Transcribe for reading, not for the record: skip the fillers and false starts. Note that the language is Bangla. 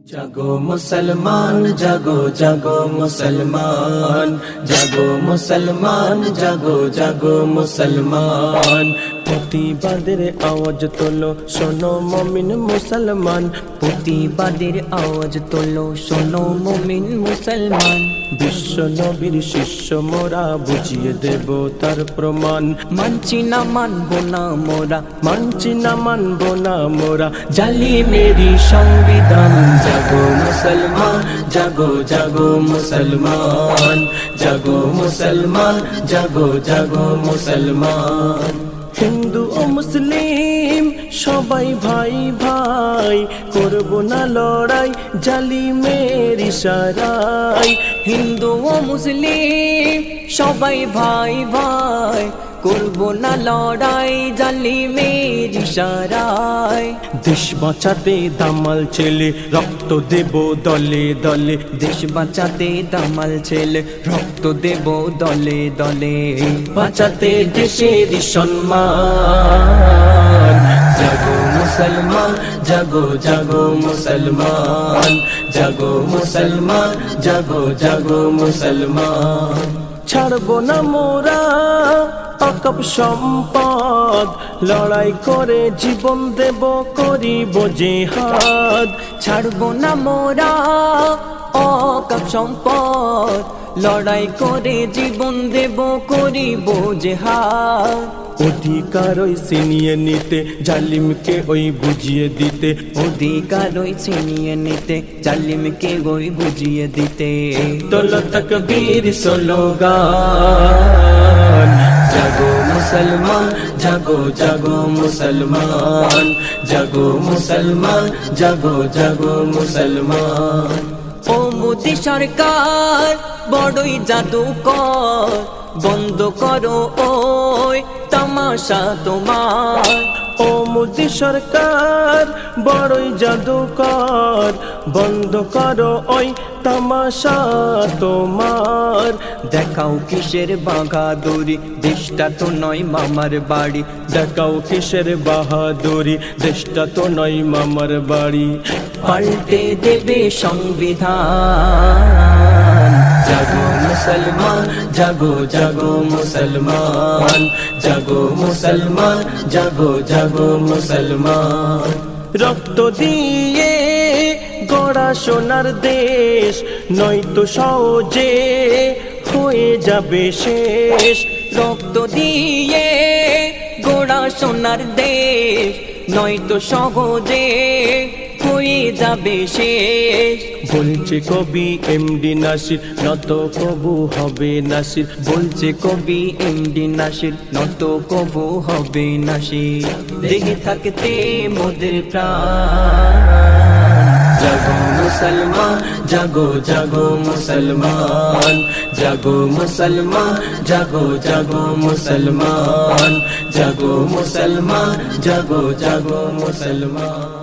জাগো মুসলমান জাগো জাগো মুসলমান, জাগো মুসলমান জাগো জাগো মুসলমান। প্রতিবাদের আওয়াজ তোলো শোনো মুমিন মুসলমান, প্রতিবাদের আওয়াজ তোলো শোনো মুমিন মুসলমান। বিশ্ব নবীর শিষ্য মোরা বুঝিয়ে দেব তার প্রমাণ। মানছি না মানবো না মোরা, মানছি না মানব না মোরা জালিমেরই সংবিধান। জাগো মুসলমান জাগো জাগো মুসলমান, জাগো মুসলমান জাগো জাগো মুসলমান। হিন্দু ও মুসলিম সবাই ভাই ভাই, করব না লড়াই জালিমের ইশারায়। হিন্দু ও মুসলিম সবাই ভাই ভাই, করবো না লড়াই জালিমের ইশারায়। দেশ বাঁচাতে দামাল ছেলে রক্ত দেব দলে দলে, দেশ বাঁচাতে দামাল ছেলে রক্ত দেব দলে দলে। বাঁচাতে দেশের সম্মান। জাগো মুসলমান জাগো জাগো মুসলমান, জাগো মুসলমান জাগো জাগো মুসলমান। ছাড়বো না মোরা অকপ সম্পদ, লড়াই করে জীবন দেব করিব জিহাদ। ছাড়বো না মোরা অকাপ সম্পদ, লড়াই করে জীবন দেব করিব জিহাদ। অধিকার ওই ছিনিয়ে নিতে জালিমকে ওই বুঝিয়ে দিতে, অধিকার ওই ছিনিয়ে নিতে জালিমকে ওই বুঝিয়ে দিতে। তোলো তাকবীর স্লোগান। জাগো মুসলমান জাগো জাগো মুসলমান, জাগো মুসলমান জাগো জাগো মুসলমান। ও মোদি সরকার বড়ই জাদুকর, বন্ধ করো ওই তামাশা তোমার। ও মোদি সরকার বড়ই জাদুকর, বন্ধ করো ওই তামাশা তোমার। দেখাও কিসের বাঘাদুরি, দেশটা তো নয় মামার বাড়ি। দেখাও কিসের বাহাদুরি, দেশটা তো নয় মামার বাড়ি। পাল্টে দেবে সংবিধান। জাগো মুসলমান জাগো জাগো মুসলমান, জাগো মুসলমান জাগো জাগো মুসলমান। রক্ত দিয়ে গড়া সোনার দেশ নয়তো সহজে হয়ে যাবে শেষ। রক্ত দিয়ে গোড়া সোনার দেশ নয়তো সহজে হয়ে যাবে শেষ। বলছে কবি এমডি নাসির নত কবু হবে নাসির, বলছে কবি এমডি নাসির নত কবু হবে নাসির। দেখে থাকতে মোদের প্রাণ। জাগো মুসলমান জাগো জাগো মুসলমান, জাগো মুসলমান জাগো জাগো মুসলমান, জাগো মুসলমান জাগো জাগো মুসলমান।